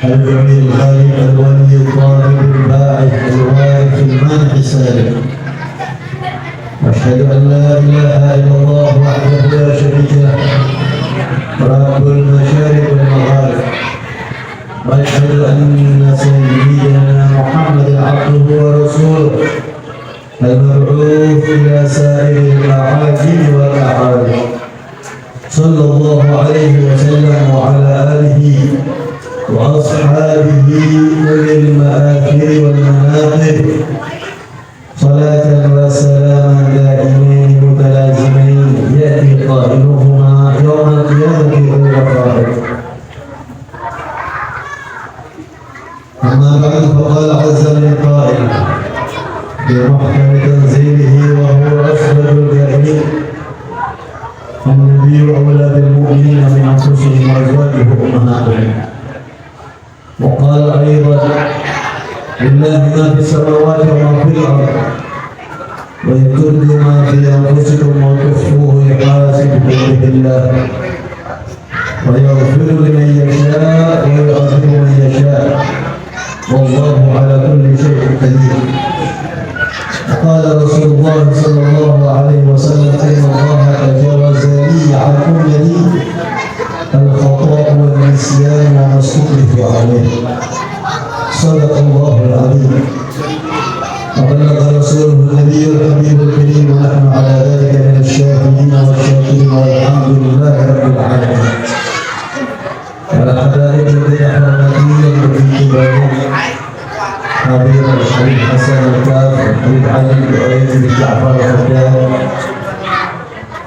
الجميل الخالق الولي الطالب الباعث الوارث المانع السالم. أشهد أن لا إله إلا الله وحده لا شريك له رب المشارق والمغارب. وأشهد أن سيدنا محمد عبده ورسوله المبعوث إلى سائر الأعاجم والأعاجم صلى الله عليه وسلم وعلى آله وأصحابه أولي المآثر والمناقب صلاة وسلاما دائمين متلازمين يأتي قائلهما يوم القيامة غير قائل. أما بعد فقال عز من قائل بمحكم تنزيله وهو أفضل القائلين النبي أولى بالمؤمنين من أنفسهم وأزواجه أمهاتهم. وقال أيضا لله ما في السماوات وما في الأرض وإن تبدوا ما في أنفسكم وتخفوه يحاسبكم به الله ويغفر لمن يشاء ويعذب من يشاء والله على كل شيء قدير. وقال رسول الله صلى الله عليه وسلم إن الله تجاوز لي عن أمتي الخطأ والنسيان وما استكرهت عليه. صدق الله العظيم. وبلغ رسوله النبي الحبيب الكريم ونحن على ذلك من الشاهدين والشاكرين والحمد لله رب العالمين. والحبائب الذين حرمتني وفي كبارهم حبيب الحبيب حسن الكاف والحبيب علي وعيد بن جعفر الخدام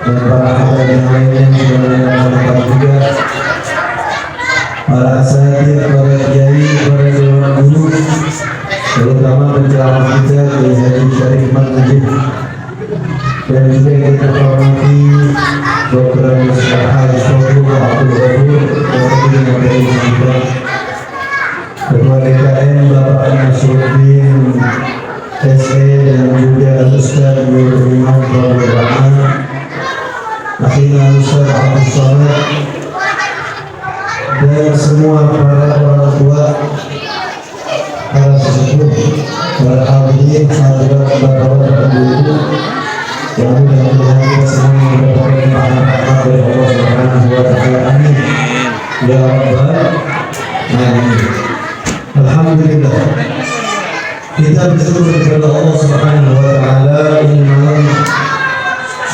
dan para hadirin lainnya yang juga para asatidz, para kiai, para dewan guru, terutama penceramah kita Kiai Haji Syarif Manajib, dan juga yang kita hormati Dr. Mustafa Haji Abdul Ghafur, Wakil dari kita, Ketua DKM Bapak Nasruddin SE dan juga Ustaz Nur Imam Fadil Rahman, Akhirnya Ustaz Abdul Samad, dan semua para orang tua, para sesepuh, para hadirin, hadirat, bapak-bapak, ibu-ibu, yang mudah-mudahan kita semua mendapatkan rahmat dari Allah Subhanahu wa Ta'ala. Amin ya rabbal alamin. Alhamdulillah, kita bersyukur kepada Allah Subhanahu wa Ta'ala ini malam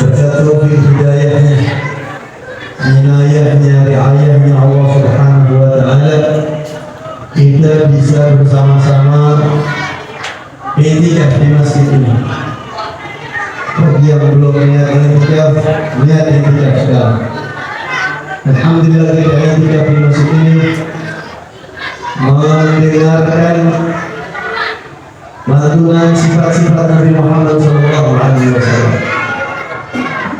berkat taufik hidayahnya, inayahnya, riayahnya Allah Subhanahu wa Ta'ala, kita bisa bersama-sama itikaf di masjid ini. Bagi yang belum niat itikaf, niat itikaf sekarang. Alhamdulillah kita itikaf di masjid ini mendengarkan lantunan sifat-sifat Nabi Muhammad SAW,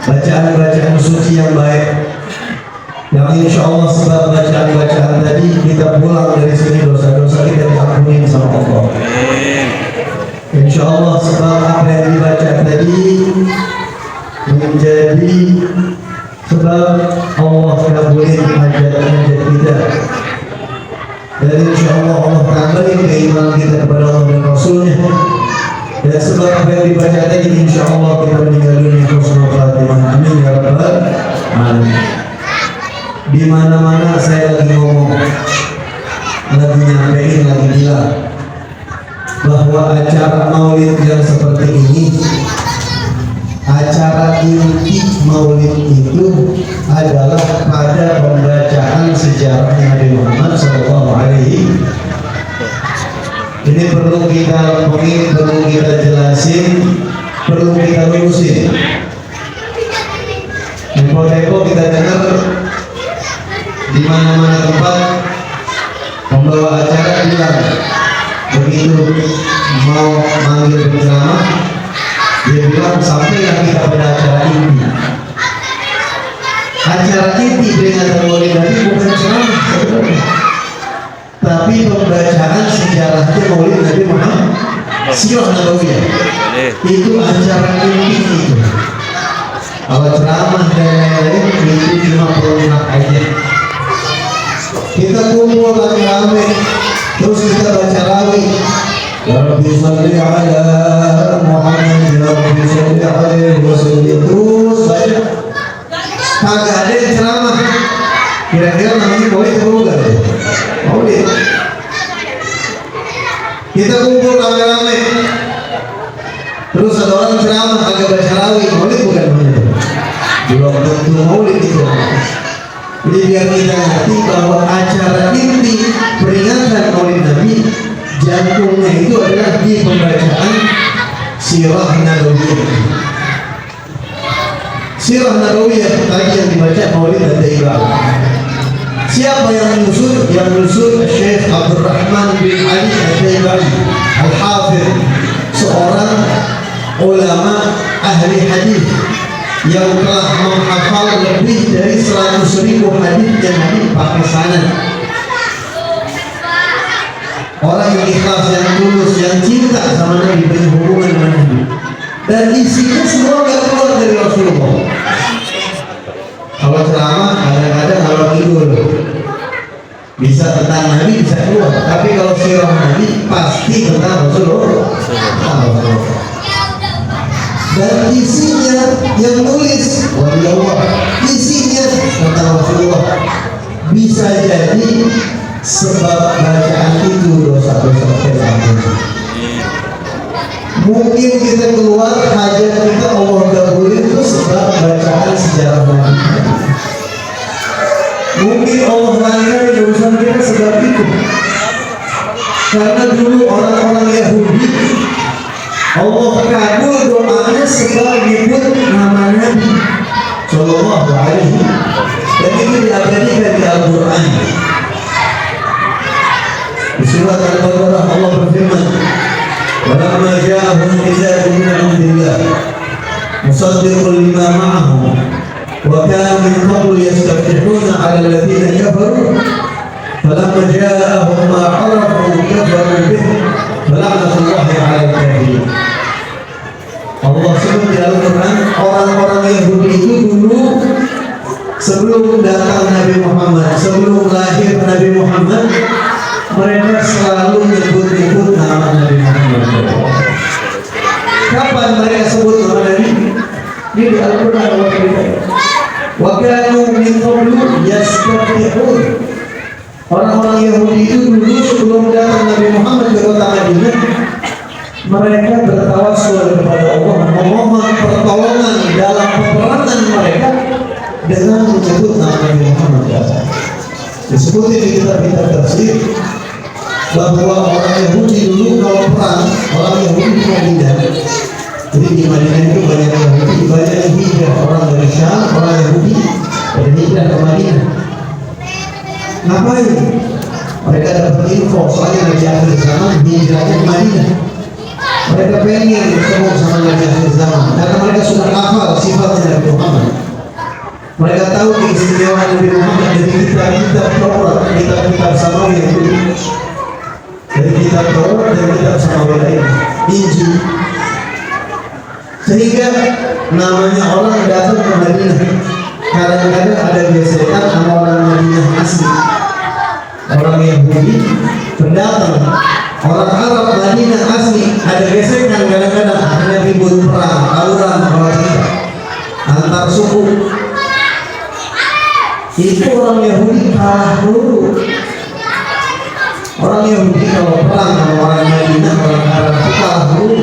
bacaan-bacaan suci yang baik, yang insya Allah sebab bacaan-bacaan tadi kita pulang dari sini dosa-dosa kita diampuni sama Allah. Insya Allah sebab apa yang dibaca tadi menjadi sebab Allah kabulin hajat-hajat kita, dan insya Allah Allah tambahin keimanan kita kepada Allah dan Rasulnya, dan sebab apa yang dibaca tadi insya Allah kita meninggal dunia husnul khatimah. Amin ya rabbal alamin. Di mana-mana saya lagi ngomong, lagi nyampein, lagi bilang bahwa acara maulid yang seperti ini, acara inti maulid itu adalah pada pembacaan sejarah Nabi Muhammad SAW. Ini perlu kita omongin, perlu kita jelasin, perlu kita lurusin. Info-info kita dengar di mana-mana tempat pembawa acara bilang begitu mau manggil penceramah, dia bilang sampailah kita pada acara inti. Acara inti dengan maulid Nabi bukan ceramah sebenarnya, tapi pembacaan sejarahnya maulid Nabi Muhammad, sirah nabawiyah. Itu acara inti itu. Kalau ceramah dan lain-lain itu cuma pelunak aja. Kita kumpul rame-rame sholli ala Muhammad ya Rabbi sholli alaihi wasallam. Terus baca. Kagak ada yang ceramah. Kira-kira namanya maulid atau bukan? Maulid. Kita kumpul rame-rame. Terus ada orang ceramah agak baca rawi, maulid bukan namanya? Belum tentu maulid itu. Jadi biar kita ngerti bahwa acara inti peringatan maulid Nabi jantungnya itu adalah di pembacaan sirah nabawiyah. Sirah nabawiyah tadi yang dibaca maulid dan ibadah. Siapa yang menyusun? Yang menyusun Syekh Abdul Rahman bin Ali Al-Taibari Al-Hafidh, seorang ulama ahli hadis yang telah menghafal lebih dari 100.000 hadis dan hadis pakai sanad. Orang yang ikhlas, yang tulus, yang cinta sama Nabi, berhubungan dengan Nabi, dan isinya semua gak keluar dari Rasulullah. Kalau ceramah kadang-kadang kalau tidur bisa tentang Nabi bisa keluar, tapi kalau sirah Nabi pasti tentang Rasulullah. Dan isinya yang nulis waliyullah, isinya tentang Rasulullah. Bisa jadi sebab bacaan itu dosa-dosa kita. Mungkin kita keluar hajat kita Allah kabulin itu sebab bacaan sejarah Nabi. Mungkin Allah langgar dosa kita sebab itu. Karena dulu orang-orang Yahudi Allah kabul doanya sebab menyebut nama Nabi Sallallahu Alaihi Wasallam, dan itu diabadikan di Al-Quran. Di surat Al-Baqarah Allah berfirman, "Walamma ja'ahum kitabun min 'indillah musaddiqun lima ma'ahum wa kanu min qablu yastaftihuna 'ala alladziina kafaru falamma ja'ahum ma 'arafu kafaru bihi fala'natullahi 'alal kafirin." Allah sebut di Al-Quran, orang-orang Yahudi itu dulu sebelum datang Nabi Muhammad, sebelum lahir Nabi Muhammad, mereka selalu menyebut-nyebut nama Nabi Muhammad. Kapan mereka sebut nama Nabi? Ini di Al-Quran Allah berkata, "Wa kanu min qablu yastaftihun." Orang-orang Yahudi itu dulu sebelum datang Nabi Muhammad ke kota Madinah, mereka bertawassul kepada Allah, memohon pertolongan dalam peperangan mereka dengan menyebut nama Nabi Muhammad. Disebut di kitab-kitab tafsir bahwa orang Yahudi dulu kalau perang, orang Yahudi di Madinah. Jadi di Madinah itu banyak Yahudi, banyak yang hijrah, orang dari Syam, orang Yahudi dari hijrah ke Madinah. Ngapain? Mereka dapat info soalnya Nabi akhir zaman hijrahnya ke Madinah. Mereka pengen ketemu sama Nabi akhir zaman karena mereka sudah hafal sifatnya Nabi Muhammad. Mereka tahu keistimewaan Nabi Muhammad dari kitab-kitab Taurat, kitab-kitab Samawi yang dulu, dari kitab Taurat dan kitab Samawi lain, Injil. Sehingga namanya orang datang ke Madinah. Kadang-kadang ada gesekan sama orang Madinah asli, orang Yahudi pendatang. Orang Arab Madinah asli ada gesekan kadang-kadang, akhirnya ribut perang, tawuran antar suku. Itu orang Yahudi kalah dulu. Orang Yahudi kalau perang sama orang Madinah, orang Arab itu kalah dulu.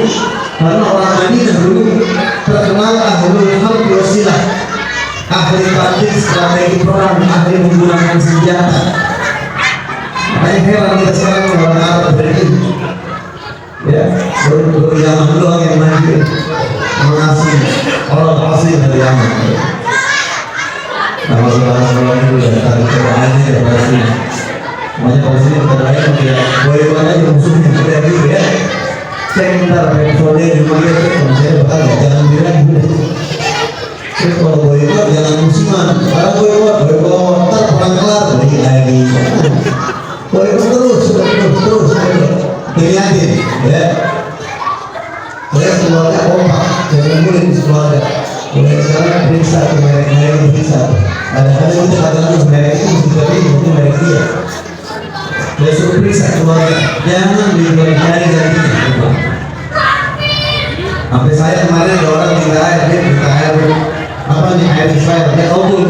Karena orang Madinah dulu terkenal ahlul harb wasilah, ahli taktik, strategi perang, ahli menggunakan senjata. Makanya heran kita sekarang orang Arab berdiri, ya, baru Yaman doang yang maju mengasih orang asli dari Yaman. Nama saudara-saudara itu ya tarik Qurannya ya pasti. Makanya kalau sini kita lain ya boleh aja musuhnya sudah gitu ya. Saya minta episode di mana saya bakal jangan bilang gitu. Terus kalau boykot jangan musiman. Kalau boykot ntar perang kelar lagi. Boykot terus dilihatin ya. Saya keluarga kompak, jangan boleh di keluarga. Mulai sekarang periksa ke merek periksa. Kadang-kadang kita katakan merek itu mesti beli untuk merek dia. Dia suruh periksa keluarga, jangan diberi dari Sampai saya kemarin ada orang minta air, dia minta air apa nih air Israel, dia obul.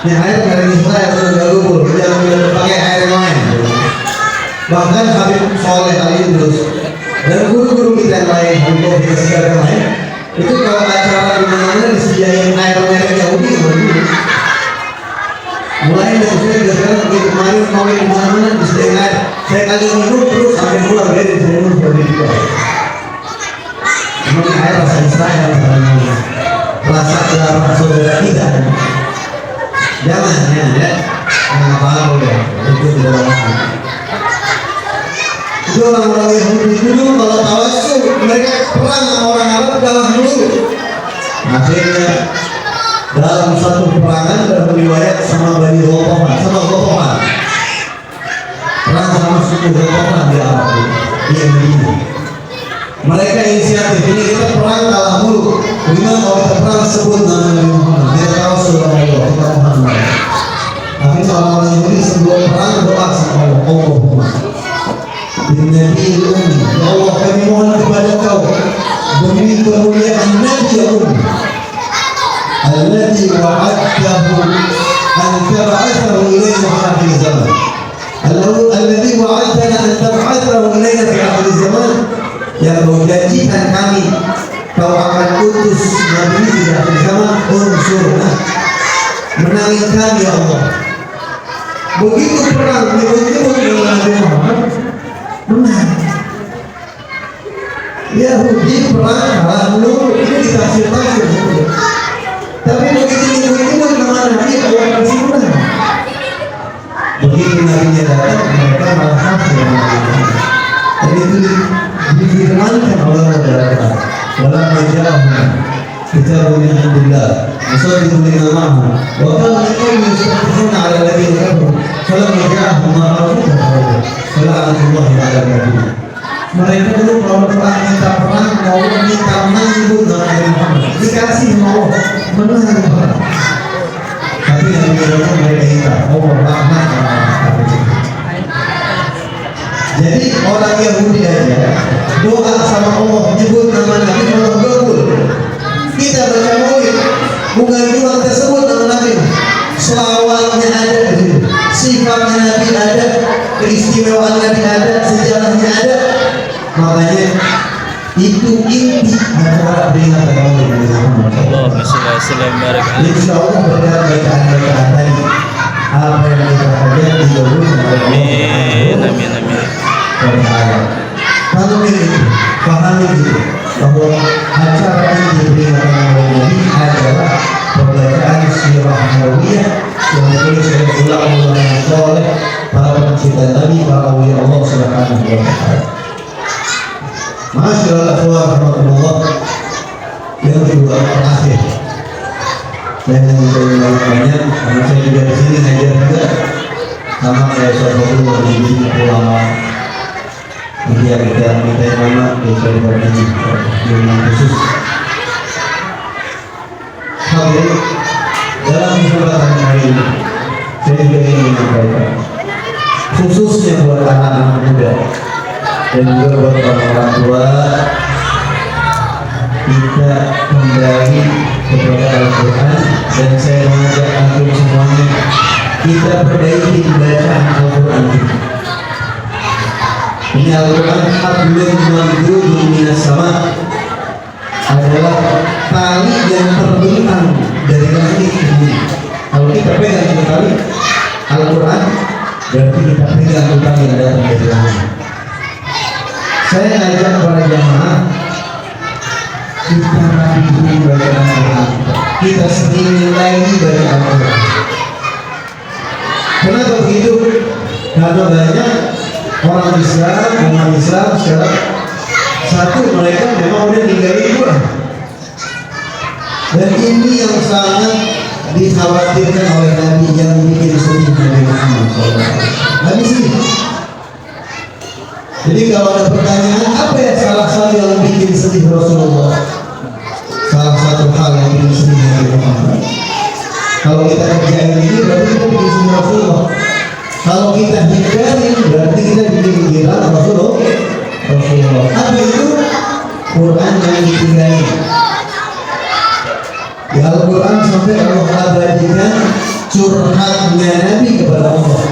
Ini air dari Israel sudah nggak obul, jangan pakai air yang lain. Bahkan Habib Soleh Ali terus dan guru-guru kita yang lain, untuk yang lain, itu kalau acara di mana-mana disediain air merek Yahudi dulu. Mulai dari saya sekarang begitu kemarin mau di mana-mana disediain air, saya kali minum terus sampai pulang dari saya minum seperti itu. Ini air rasa Israel, rasa darah saudara kita. Jangan ya, apa udah itu tidak masalah. Itu orang-orang Yahudi dulu kalau tawassul mereka perang sama orang Arab kalah dulu. Akhirnya dalam satu peperangan ada riwayat sama Bani Ghatafan, perang sama suku Ghatafan di Arab di Medina. Mereka inisiatif ini kita perang kalah dulu. Bagaimana kalau kita perang sebut nama Nabi Muhammad? Dia tawassul sama Allah, kita Muhammad. Tapi orang-orang Yahudi sebelum perang doa sama Allah. Nabi Ummi, ya Allah kami mohon kepada Kau demi kemuliaan Nabi Ummi alladzi wa'adtahu an tab'athahu ilayna fi akhir zaman alladzi wa'adtana an tab'athahu ilayna fi akhir zaman yang Kau janjikan kami Kau akan utus Nabi di akhir zaman unsurna menangin kami ya Allah. Begitu perang menyebut dengan Nabi Muhammad menang. Yahudi perang kalah dulu, ini ditafsir-tafsir semua. Tapi begitu nyebut nama Nabi Allah kasih menang. Begitu Nabi datang mereka malah kafir. Dan itu difirmankan oleh Allah. Walau majahum kita punya Alhamdulillah. Maksud ditulis nama. Waktu mereka menyesuaikan ala lagi kamu. Kalau majahum ma'rufah. Sallallahu alaihi wasallam. Mereka dulu kalau perang minta perang mau minta menang itu dengan Nabi Muhammad dikasih mau menang perang. Tapi yang mereka minta Allah rahmat jadi orang Yahudi aja doa sama Allah menyebut nama Nabi Allah gabul. Kita baca maulid bukan cuma tersebut nama Nabi, selawatnya ada di situ, sifatnya Nabi ada, keistimewaan Nabi ada, sejarahnya ada. Makanya itu inti acara peringatan Maulid Nabi Muhammad. Allahumma shalli ala sayyidina Muhammad. Insyaallah berkat bacaan-bacaan tadi apa yang kita pelajari dijauhkan oleh Allah. Amin. Kalau ini pahami itu bahwa acara ini peringatan Maulid Nabi adalah pembacaan sirah Nabawiyah yang ditulis oleh ulama-ulama yang saleh, para pencinta Nabi, para wali Allah Subhanahu wa taala. Masyaallah rahmatullah. Yang kedua terakhir dan yang saya banyak karena saya juga di sini ngajar juga sama kayak sahabat di ulama nanti yang kita minta nama dari berbagi ilmu khusus. Hadir dalam kesempatan hari ini saya juga ingin menyampaikan khususnya buat anak-anak muda dan juga buat orang tua, kita kembali kepada Al-Quran dan saya mengajak antum semuanya kita perbaiki bacaan Al-Quran. Ini Al-Quran hablum mamdudun minas sama, adalah tali yang terbentang dari langit ke bumi. Kalau kita pegang itu tali Al-Quran berarti kita pegang utang yang datang dari langit. Saya ngajak para jamaah kita rapi baca Al-Quran, kita sering lagi baca Al-Quran. Kenapa begitu? Karena banyak orang Islam, umat Islam sekarang satu mereka memang udah ninggalin Quran, dan ini yang sangat dikhawatirkan oleh Nabi yang bikin sedih Nabi Muhammad SAW. Habis ini. Jadi kalau ada pertanyaan apa ya salah satu yang bikin sedih Rasulullah? Salah satu hal yang bikin sedih Nabi Muhammad. Kalau kita kerjain ini berarti kita bikin sedih Rasulullah. Kalau kita hindarin berarti kita bikin gila Rasulullah. Apa itu? Quran yang ditinggali. Di Al-Quran sampai Allah abadikan curhatnya Nabi kepada Allah.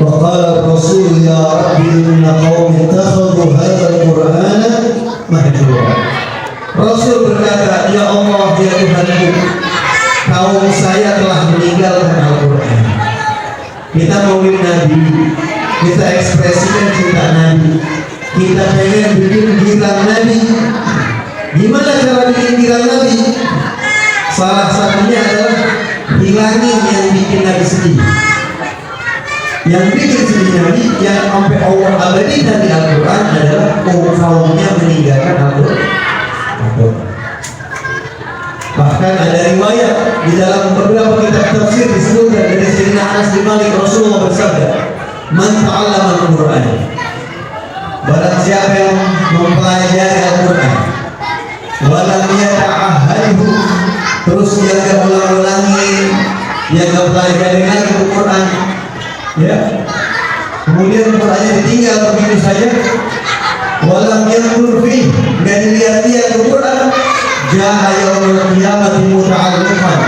Wa qala Rasul ya Rabbi inna qaumi ittakhadhu hadzal Qur'ana mahjura. Rasul berkata, ya Allah, ya Tuhanku, kaum saya telah meninggalkan Al-Quran. Kita maulid Nabi, kita ekspresikan cinta Nabi, kita pengen bikin girang Nabi. Gimana cara bikin girang Nabi? Salah satunya adalah hilangin yang bikin Nabi sedih. Yang bikin sedih Nabi, yang sampai Allah abadikan di Al-Quran adalah kaumnya meninggalkan Al-Quran. Bahkan ada riwayat di dalam beberapa kitab tafsir disebutkan dari Sayyidina Anas bin Malik, Rasulullah bersabda, "Man ta'allama al-Qur'an." Barang siapa yang mempelajari Al-Quran, walam yata'ahadhu, terus dia enggak ulang-ulangi, dia enggak pelajari lagi Al-Quran, ya. Kemudian Qurannya ditinggal begitu saja. Walam yanzur fi, enggak dilihat-lihat Al-Quran, jaa yaumul qiyamati muta'alliqan.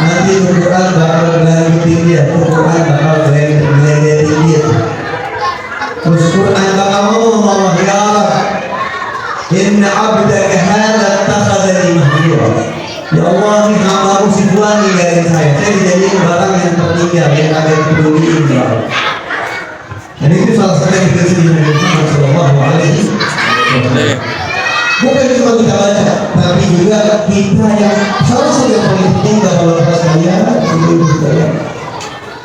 Nanti Al-Quran bakal ngeliatin dia, Al-Quran bakal ngeliatin dia. Terus Quran bakal ngomong, Allah ya Allah, inna abdaka hadha takhadani mahjura. Ya Allah, ini hambamu si Tuhan ninggalin saya dijadiin barang yang tertinggal, yang agak dipeduliin ya Allah. Dan itu salah satu yang kita sedih Nabi Muhammad Sallallahu Alaihi Wasallam. Bukan cuma kita baca, tapi juga kita yang salah satu yang paling penting dalam lepas kalian,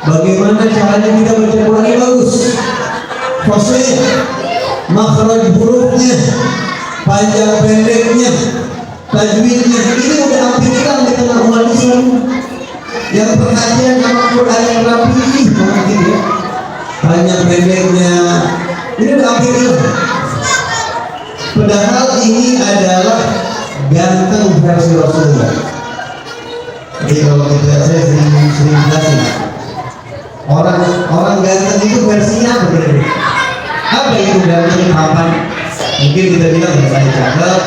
bagaimana caranya kita baca Quran yang bagus, fasih, makhraj hurufnya, panjang pendeknya, tajwidnya. Ini udah hampir hilang di tengah umat Islam. Yang perhatian sama Quran yang rapi, mungkin ya, panjang pendeknya, ini udah hampir hilang. Padahal ini adalah ganteng versi Rasulullah. Jadi kalau saya sering jelasin, orang ganteng itu versinya apa berarti? Apa itu ganteng kapan? Mungkin kita bilang saya cakep,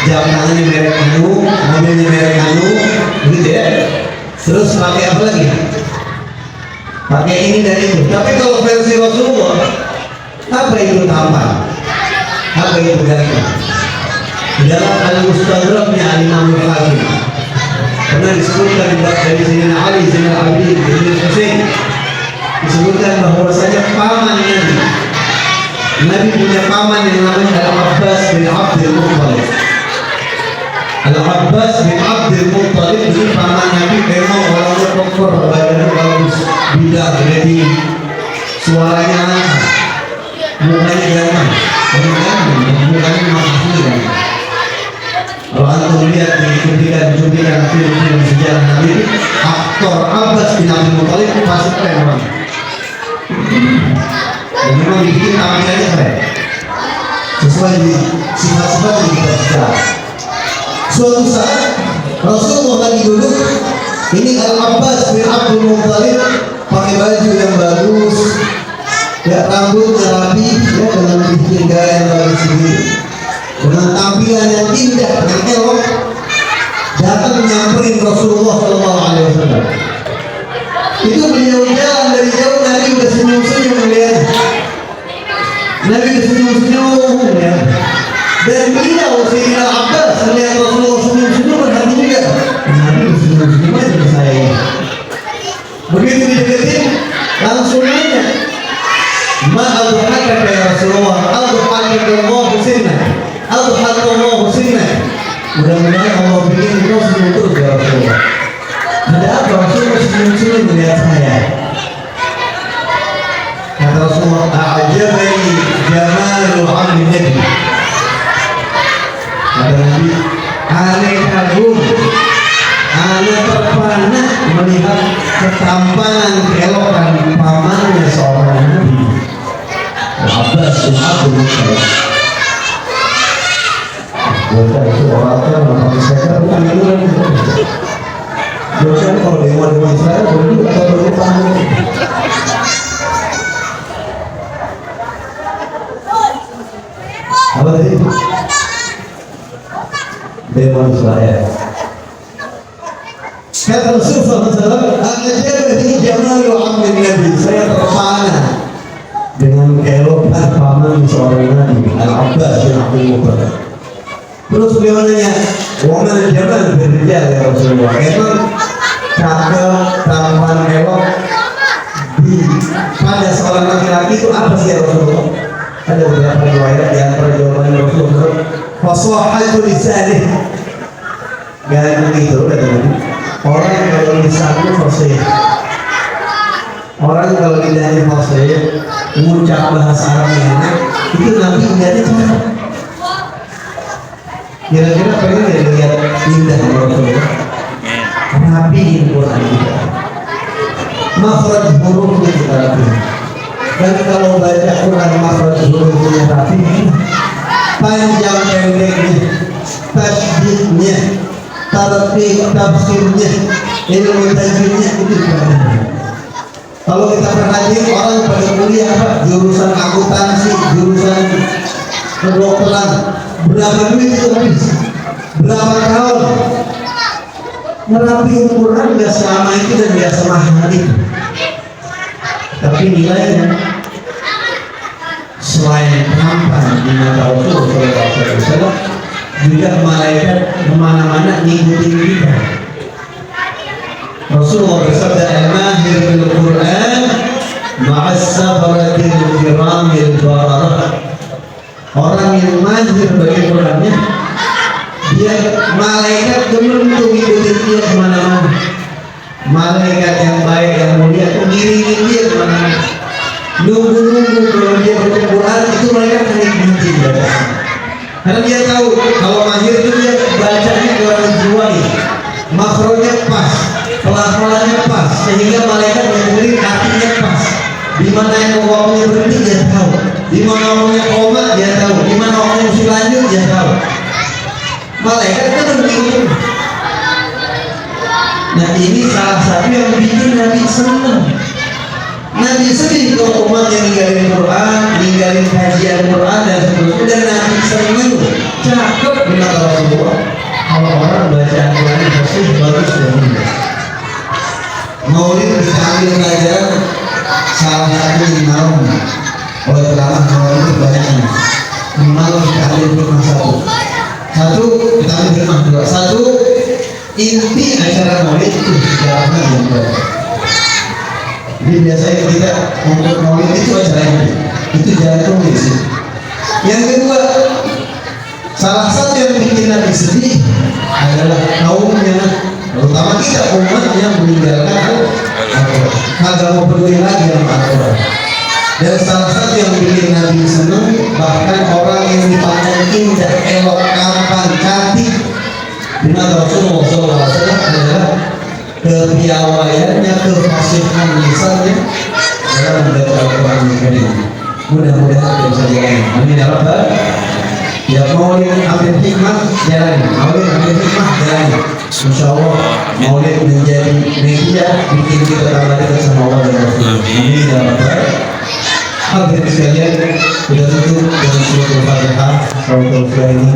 jam tangannya merek anu, mobilnya merek anu, gitu ya. Terus pakai apa lagi? Pakai ini dan itu. Tapi kalau versi Rasulullah, apa itu tampan? Apa itu ganteng? Di dalam Al-Mustadraknya Al-Imam Al-Hakim pernah disebutkan dari Sayyidina Ali, Sayyidina Abi, Sayyidina Husain, disebutkan bahwasanya pamannya Nabi punya paman yang namanya Al-Abbas bin Abdul Muttalib. Al-Abbas bin Abdul Muttalib ini paman Nabi, memang orangnya kokoh, badannya bagus, bidang, jadi suaranya lancar, mukanya ganteng, mukanya makasih kan. Kalau antum lihat di cuplikan film sejarah Nabi, aktor Abbas bin Abdul Muttalib itu pasti keren orang. Dan memang dibikin tampilannya keren, sesuai di sifat-sifat yang kita sejarah. Suatu saat Rasulullah lagi duduk, ini Al-Abbas bin Abdul Muttalib pakai baju yang bagus, ya, rambutnya rapi, ya, dengan bikin gaya yang bagus sendiri, dengan tampilan yang indah dan elok, datang menyamperin Rasulullah Sallallahu Alaihi Wasallam. Itu beliau jalan dari jauh, Nabi udah senyum-senyum melihat, Nabi udah senyum-senyum ya. Dan beliau Sayyidina Abbas melihat Rasulullah senyum-senyum, berhati juga, Nabi udah senyum-senyum aja ke saya. Begitu dideketin, langsung nanya, ma adhaka ya Rasulullah, adhaka Allah sinna, adhaka Allah sinna. Mudah-mudahan Allah bikin engkau senyum terus ya Rasulullah. Ada apa Rasulullah senyum-senyum melihat saya? Kata Rasulullah, a'jabani jamalu amri Nabi. Kata Nabi, aneh kagum, aneh terpana melihat ketampanan keelokan pamannya seorang Nabi, Abbas bin Abdul Muttalib. Bukan itu orang-orang yang saya bukan itu kan. Biasanya kalau dewan Israel berdua atau berutang. Apa Apa tadi? Demon Israel. Kata Rasulullah SAW, "Ajabani jamalu amrin Nabi." Saya terpana dengan keelokan paman seorang Nabi, Al-Abbas bin Abdul Muttalib. Terus beliau nanya, "Wa mal jamal birrijal ya Rasulullah?" Emang cakep, tampan, elok pada seorang laki-laki itu apa sih ya Rasulullah? Ada beberapa riwayat di antara jawaban Rasulullah, "Fasahatu lisanih." Ganteng itu kata Nabi. Orang kalau lisannya fasih, orang kalau lidahnya fasih, mengucap bahasa Arab yang enak, itu Nabi lihatnya cakep. Kira-kira pengen ya lihat indah Rasulullah. Rapiin Quran kita, makhraj hurufnya kita rapiin. Dan kalau baca Quran makhraj hurufnya rapi, panjang pendeknya, tasydidnya, tartib tafsirnya, ilmu tajwidnya itu keren. Kalau kita perhatiin orang pada kuliah apa, jurusan akuntansi, jurusan kedokteran, berapa duit itu habis, berapa tahun ngerapiin Quran nggak selama itu dan nggak semahal itu. Tapi nilainya selain tampan di mata Rasulullah SAW, juga malaikat kemana-mana ngikutin kita. Rasulullah bersabda, "Al-mahir bil Quran ma'as safaratil kiramil bararah." Orang yang mahir bagi Qurannya, dia malaikat gemeter ngikutin dia kemana-mana. Malaikat yang baik yang mulia itu ngiringin dia kemana-mana. Nunggu-nunggu kalau dia baca Quran itu mereka akan ngikutin dia. Karena dia tahu kalau mahir itu dia bacanya Quran jiwai, makronya pas, pelafalannya pas, sehingga malaikat mendengarin artinya pas. Di mana yang waktunya berhenti dia tahu, di mana waktunya koma dia tahu, di mana waktunya mesti lanjut dia tahu. Malaikat itu begitu. Nah ini salah satu yang bikin Nabi senang. Nabi sedih kalau umat yang ninggalin Quran, ninggalin kajian Quran dan seterusnya, dan Nabi senang. Cakep di mata Rasulullah kalau orang baca Quran bersih, bagus dan indah. Maulid kita ambil pelajaran salah satu di malam. Oleh ulama Maulid banyak. Di malam kita ambil hikmah satu. Kita ambil hikmah dua. Satu, inti acara Maulid itu sejarahnya yang baik. Jadi biasanya kita untuk Maulid itu acaranya itu jantung di sini. Yang kedua, salah satu yang bikin Nabi sedih adalah kaumnya, terutama kita umat yang meninggalkan Al-Quran, kagak mau peduli lagi sama Al-Quran. Dan salah satu yang bikin Nabi senang, bahkan orang yang dipandang indah, elok, tampan, cantik di mata Rasulullah SAW adalah kepiawaiannya, kefasihan lisannya dalam membaca Al-Quran Karim. Mudah-mudahan bisa dijalani. Amin ya Rabbal. Ya Maulid ambil hikmah jalani, Maulid ambil hikmah jalani. Insya Allah Maulid menjadi media bikin kita tambah dekat sama Allah dan Rasulullah. Amin ya Rabbal. Hadirin sekalian, kita tutup dengan surat Al-Fatihah. Al-Fatihah ini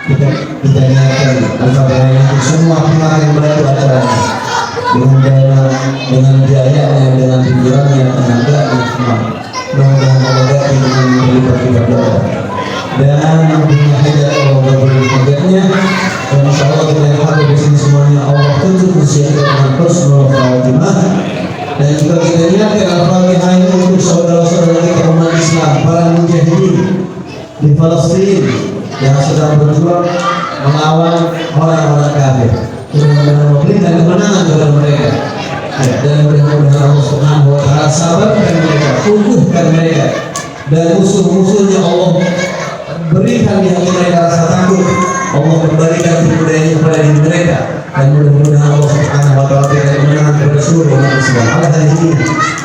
kita niatkan Al-Fatihah untuk semua pihak yang membantu acara ini, dengan dana, dengan biayanya, dengan pikirannya, tenaganya, semua. Mudah-mudahan Allah ganti dengan berlipat ibadah dan punya hajat Allah beri hajatnya. Dan insya Allah kita yang hadir di sini semuanya Allah tutup usia kita dengan husnul khatimah. Dan juga kita niatkan Al-Fatihah ini untuk saudara-saudara kita umat Islam, para mujahidin di Palestina yang sedang berjuang melawan orang-orang kafir. Mudah-mudahan Allah berikan kemenangan kepada mereka. Dan mudah-mudahan Allah Subhanahu wa Ta'ala sabarkan mereka, kukuhkan mereka, dan musuh-musuhnya Allah berikan di hati mereka rasa takut. Allah kembalikan kebudayaan kepada diri mereka, dan mudah-mudahan Allah Subhanahu wa Ta'ala berikan kemenangan kepada seluruh umat Islam. Ala hadhihi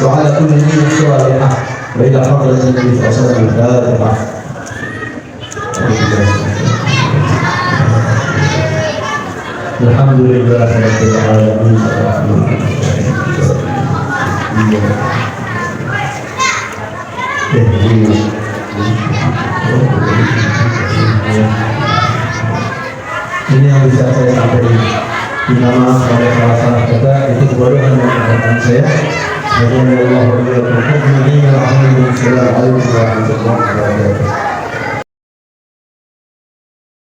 wa ala kulli min salihah wa ila hadratin Nabi sallallahu alaihi wasallam. Alhamdulillah rabbil alamin. Iya. Ini yang bisa saya sampaikan. Di nama pada salah kata itu kebodohan yang mengatakan saya. Alhamdulillah, alhamdulillah, alhamdulillah, alhamdulillah, alhamdulillah, alhamdulillah, alhamdulillah.